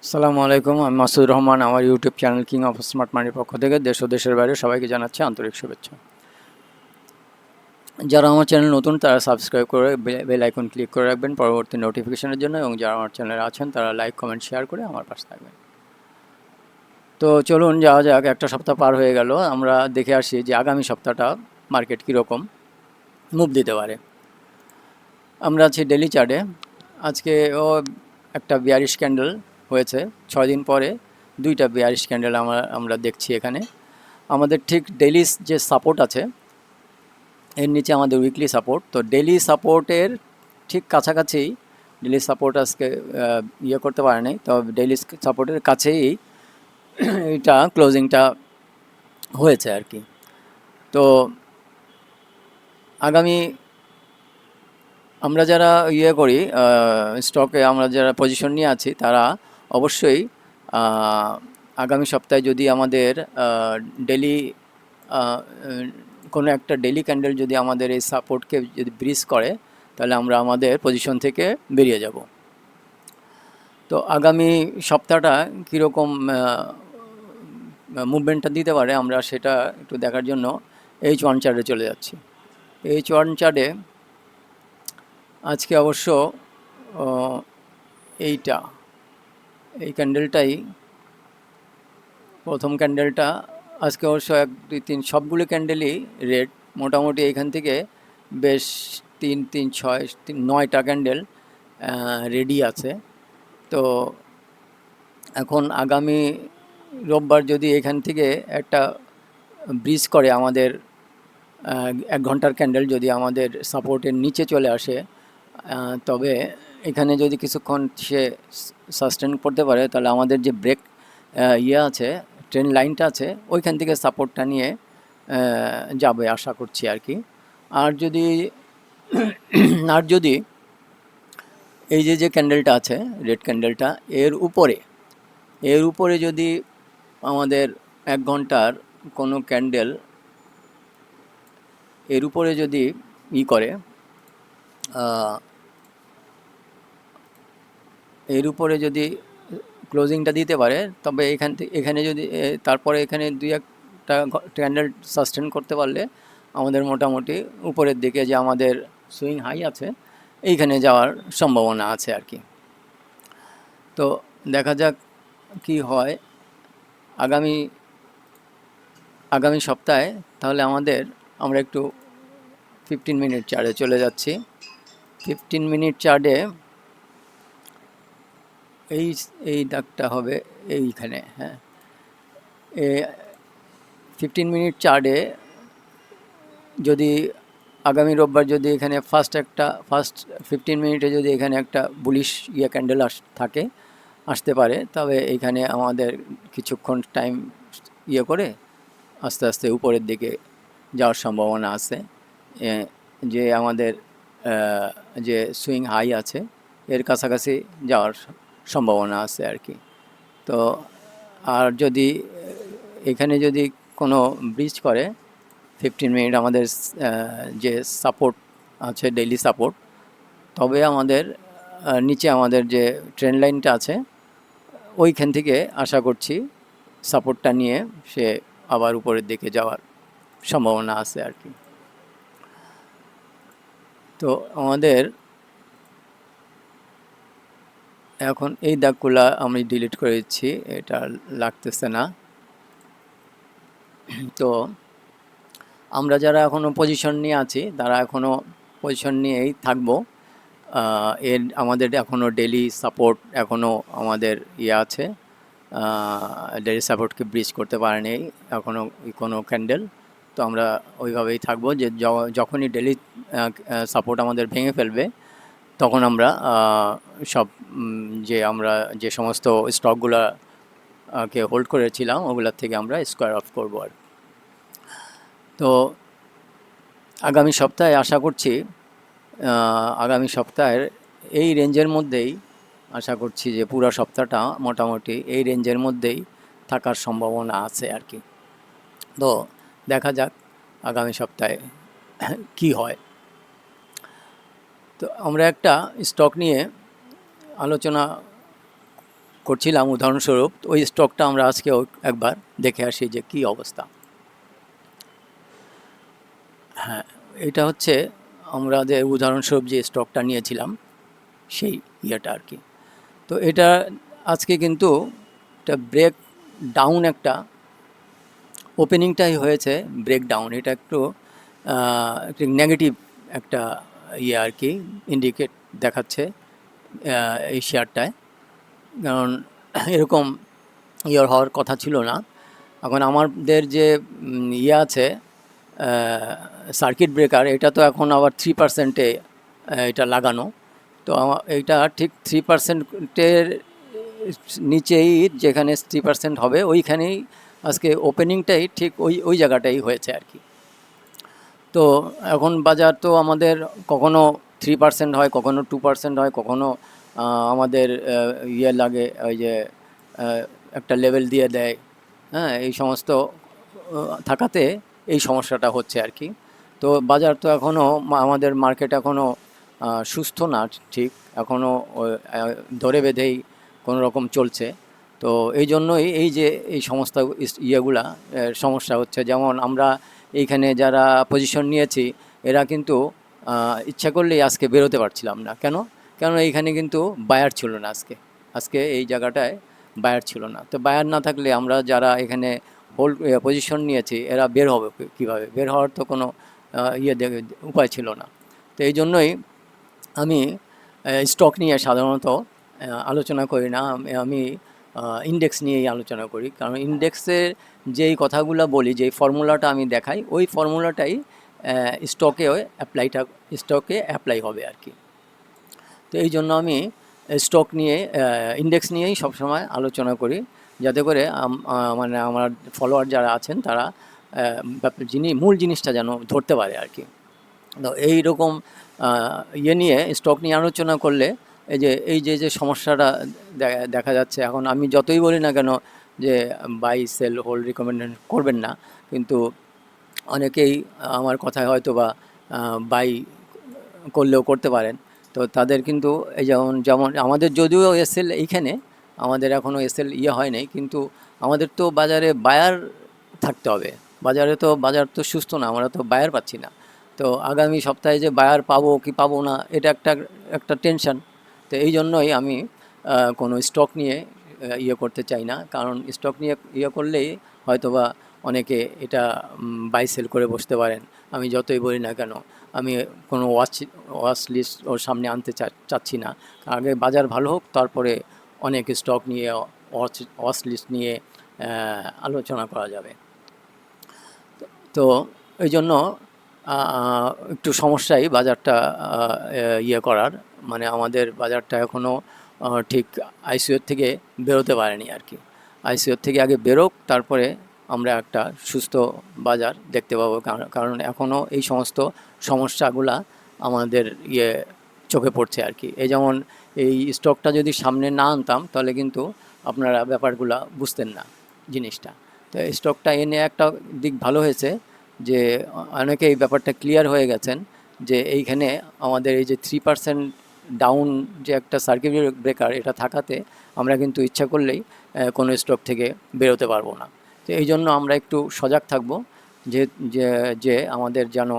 আসসালামু আলাইকুম, আমি মাসুদুর রহমান। আমার YouTube channel king of smart মানির পক্ষ থেকে দেশ ও দেশের বাইরে সবাইকে জানাচ্ছি আন্তরিক শুভেচ্ছা। যারা আমার চ্যানেল নতুন তারা সাবস্ক্রাইব করে বেল আইকন ক্লিক করে রাখবেন পরবর্তী নোটিফিকেশনের জন্য, এবং যারা আমার চ্যানেলে আছেন তারা লাইক কমেন্ট শেয়ার করে আমার পাশে থাকবেন। তো চলুন যাওয়া যাক। একটা সপ্তাহ পার হয়ে গেল, আমরা দেখে আসি যে আগামী সপ্তাহটা মার্কেট কীরকম মুভ দিতে পারে। আমরা আছি ডেলি চার্টে। আজকে একটা বিয়ারিশ ক্যান্ডেল হয়েছে। 6 দিন পরে দুইটা বিয়ারিশ ক্যান্ডেল আমরা দেখছি এখানে। আমাদের ঠিক ডেলি যে সাপোর্ট আছে এর নিচে আমাদের উইকলি সাপোর্ট, তো ডেলি সাপোর্টের ঠিক কাছাকাছি। ডেলি সাপোর্ট আজকে করতে পারে নাই, তো ডেলি সাপোর্টের কাছেই এটা ক্লোজিংটা হয়েছে আর কি। তো আগামী আমরা যারা করি স্টকে, আমরা যারা পজিশন নিয়ে আছি তারা অবশ্যই আগামী সপ্তাহে যদি আমাদের ডেলি কোনো একটা ডেলি ক্যান্ডেল যদি আমাদের এই সাপোর্টকে যদি ব্রিজ করে, তাহলে আমরা আমাদের পজিশন থেকে বেরিয়ে যাব। তো আগামী সপ্তাহটা কীরকম মুভমেন্টটা দিতে পারে আমরা সেটা একটু দেখার জন্য H1 চার্টে চলে যাচ্ছি। H1 চার্টে আজকে অবশ্য এই ক্যান্ডেলটাই প্রথম ক্যান্ডেলটা। আজকে অবশ্য 1 2 3 সবগুলো ক্যান্ডেলই রেড। মোটামুটি এখান থেকে বেশ 3 3 6 9টা ক্যান্ডেল রেডি আছে। তো এখন আগামী রোববার যদি এখান থেকে একটা ব্রিজ করে আমাদের 1 ঘন্টার ক্যান্ডেল যদি আমাদের সাপোর্টের নিচে চলে আসে, তবে এখানে যদি কিছুক্ষণ সে সাস্টেন করতে পারে, তাহলে আমাদের যে ব্রেক আছে, ট্রেন লাইনটা আছে, ওইখান থেকে সাপোর্টটা নিয়ে যাবে আশা করছি আর কি। আর যদি এই যে ক্যান্ডেলটা আছে, রেড ক্যান্ডেলটা, এর উপরে যদি আমাদের 1 ঘন্টার কোনো ক্যান্ডেল এর উপরে যদি করে, এর উপরে যদি ক্লোজিংটা দিতে পারে, তবে এখানে যদি তারপরে এখানে 2-1টা ক্যান্ডেল সাস্টেন করতে পারলে আমাদের মোটামুটি উপরের দিকে যে আমাদের সুইং হাই আছে এইখানে যাওয়ার সম্ভাবনা আছে আর কি। তো দেখা যাক কি হয় আগামী সপ্তাহে। তাহলে আমরা একটু 15 মিনিট চার্টে চলে যাচ্ছি। 15 মিনিট চার্টে এই দাগটা হবে এইখানে। হ্যাঁ, 15 মিনিট চার্টে যদি আগামী রোববার যদি এখানে ফার্স্ট 15 মিনিটে যদি এখানে একটা বুলিশ ক্যান্ডেল আসতে পারে, তবে এখানে আমাদের কিছুক্ষণ টাইম করে আস্তে আস্তে উপরের দিকে যাওয়ার সম্ভাবনা আছে। যে আমাদের যে সুইং হাই আছে এর কাছাকাছি যাওয়ার সম্ভাবনা আছে আর কি। তো আর যদি এখানে যদি কোনো ব্রিজ করে 15 মিনিট আমাদের যে সাপোর্ট আছে, ডেইলি সাপোর্ট, তবে আমাদের নিচে আমাদের যে ট্রেন লাইনটা আছে ওইখান থেকে আশা করছি সাপোর্টটা নিয়ে সে আবার উপরের দিকে যাওয়ার সম্ভাবনা আছে আর কি। তো আমাদের এখন এই দাগগুলা আমি ডিলিট করে দিচ্ছি, এটা লাগতেছে না। তো আমরা যারা এখনও পজিশন নিয়ে আছি তারা এখনও পজিশন নিয়েই থাকবো। আমাদের এখনও ডেলি সাপোর্ট এখনও আমাদের আছে, ডেলি সাপোর্টকে ব্রিজ করতে পারেনি এখনও কোনো ক্যান্ডেল। তো আমরা ওইভাবেই থাকবো যে যখনই ডেলি সাপোর্ট আমাদের ভেঙে ফেলবে, তখন আমরা আমরা যে সমস্ত স্টকগুলোকে হোল্ড করেছিলাম ওগুলোর থেকে আমরা স্কোয়ার অফ করবো আর। তো আগামী সপ্তাহে আশা করছি আগামী সপ্তাহের এই রেঞ্জের মধ্যেই আশা করছি যে পুরো সপ্তাহটা মোটামুটি এই রেঞ্জের মধ্যেই থাকার সম্ভাবনা আছে আর কি। তো দেখা যাক আগামী সপ্তাহে কি হয়। তো আমরা একটা স্টক নিয়ে আলোচনা করছিলাম উদাহরণস্বরূপ, ওই স্টকটা আমরা আজকেও একবার দেখে আসি যে কী অবস্থা। হ্যাঁ, এটা হচ্ছে আমরা যে উদাহরণস্বরূপ যে স্টকটা নিয়েছিলাম সেই ইয়েটা আর কি। তো এটা আজকে কিন্তু একটা ব্রেক ডাউন, একটা ওপেনিংটাই হয়েছে ব্রেক ডাউন। এটা একটু একটু নেগেটিভ একটা ইয়ে আর কি ইন্ডিকেট দেখাচ্ছে এই শেয়ারটায়, কারণ এরকম ইয়ে হওয়ার কথা ছিল না। এখন আমাদের যে ইয়ে আছে সার্কিট ব্রেকার, এটা তো এখন আবার 3%-এ এটা লাগানো। তো এইটা ঠিক 3%-এর নিচেই, যেখানে 3% হবে ওইখানেই আজকে ওপেনিংটাই ঠিক ওই জায়গাটাই হয়েছে আর কি। তো এখন বাজার তো আমাদের কখনো 3% হয়, কখনো 2% হয়, কখনো আমাদের ইয়ে লাগে, ওই যে একটা লেভেল দিয়ে দেয়। হ্যাঁ, এই সমস্ত থাকাতে এই সমস্যাটা হচ্ছে আর কি। তো বাজার তো এখনও, আমাদের মার্কেট এখনও সুস্থ না ঠিক, এখনও ধরে বেঁধেই কোনো রকম চলছে। তো এই জন্যই এই যে এই সমস্ত ইয়েগুলা সমস্যা হচ্ছে। যেমন আমরা এইখানে যারা পজিশন নিয়েছি, এরা কিন্তু ইচ্ছা করলেই আজকে বেরোতে পারছিলাম না। কেন? কেন এইখানে কিন্তু বায়ার ছিল না আজকে। আজকে এই জায়গাটায় বায়ার ছিল না। তো বায়ার না থাকলে আমরা যারা এখানে হোল্ড পজিশন নিয়েছি, এরা বের হবে কীভাবে? বের হওয়ার তো কোনো উপায় ছিল না। তো এই জন্যই আমি স্টক নিয়ে সাধারণত আলোচনা করি না। আমি ইন্ডেক্স নিয়েই আলোচনা করি, কারণ ইন্ডেক্সের যেই কথাগুলো বলি, যেই ফর্মুলাটা আমি দেখাই, ওই ফর্মুলাটাই স্টকে অ্যাপ্লাই হবে আর কি। তো এই জন্য আমি স্টক নিয়ে, ইন্ডেক্স নিয়েই সবসময় আলোচনা করি, যাতে করে মানে আমার ফলোয়ার যারা আছেন তারা মূল জিনিসটা যেন ধরতে পারে আর কি। তো এইরকম ইয়ে নিয়ে, স্টক নিয়ে আলোচনা করলে এই যে সমস্যাটা দেখা যাচ্ছে এখন, আমি যতই বলি না কেন যে বাই সেল হোল্ড রিকমেন্ডেশন করবেন না, কিন্তু অনেকেই আমার কথায় হয়তো বা বাই করলেও করতে পারেন। তো তাদের কিন্তু এই যেমন আমাদের যদিও এসএল, এইখানে আমাদের এখনও এসএল হয় নাই, কিন্তু আমাদের তো বাজারে বায়ার থাকতে হবে। বাজার তো সুস্থ না, আমরা তো বায়ার পাচ্ছি না। তো আগামী সপ্তাহে যে বায়ার পাবো কি পাবো না, এটা একটা টেনশন। তো এই জন্যই আমি কোনো স্টক নিয়ে করতে চাই না, কারণ স্টক নিয়ে করলেই হয়তোবা অনেকে এটা বাই সেল করে বসতে পারেন। আমি যতই বলি না কেন, আমি কোনো ওয়াচ লিস্ট ওর সামনে আনতে চাচ্ছি না। আগে বাজার ভালো হোক, তারপরে অনেক স্টক নিয়ে, ওয়াচ লিস্ট নিয়ে আলোচনা করা যাবে। তো এই জন্য একটু সমস্যাই বাজারটা করার, মানে আমাদের বাজারটা এখনও ঠিক আইসিওর থেকে বেরোতে পারেনি আর কি। আইসিওর থেকে আগে বেরোক, তারপরে আমরা একটা সুস্থ বাজার দেখতে পাবো, কারণ এখনও এই সমস্ত সমস্যাগুলা আমাদের চোখে পড়ছে আর কি। এই যেমন এই স্টকটা যদি সামনে না আনতাম, তাহলে কিন্তু আপনারা ব্যাপারগুলা বুঝতেন না জিনিসটা। তো স্টকটা এনে একটা দিক ভালো হয়েছে যে অনেকে এই ব্যাপারটা ক্লিয়ার হয়ে গেছেন যে এইখানে আমাদের এই যে 3% ডাউন যে একটা সার্কিট ব্রেকার, এটা থাকাতে আমরা কিন্তু ইচ্ছা করলেই কোনো স্টক থেকে বেরোতে পারবো না। তো এই জন্য আমরা একটু সজাগ থাকব যে আমাদের যেন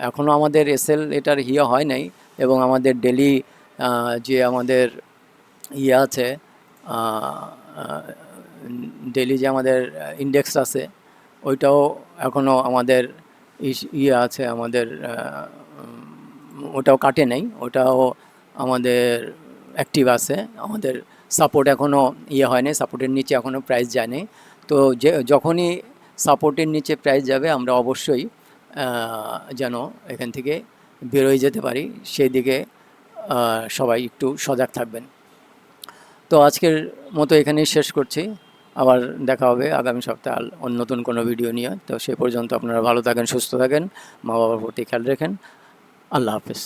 এখনও আমাদের এসএল এটার হয় নাই, এবং আমাদের ডেলি যে আমাদের আছে, ডেলি যে আমাদের ইন্ডেক্স আছে, ওইটাও এখনও আমাদের আছে, আমাদের ওটাও কাটে নাই, ওটাও আমাদের অ্যাক্টিভ আছে। আমাদের সাপোর্ট এখনও হয়নি, সাপোর্টের নিচে এখনও প্রাইস যায়নি। তো যখনই সাপোর্টের নিচে প্রাইস যাবে, আমরা অবশ্যই যেন এখান থেকে বেরোয় যেতে পারি, সেই দিকে সবাই একটু সজাগ থাকবেন। তো আজকের মতো এখানেই শেষ করছি। আবার দেখা হবে আগামী সপ্তাহে নতুন কোনো ভিডিও নিয়ে। তো সে পর্যন্ত আপনারা ভালো থাকেন, সুস্থ থাকেন, মা বাবার প্রতি খেয়াল রাখেন। আল্লাহ হাফেজ।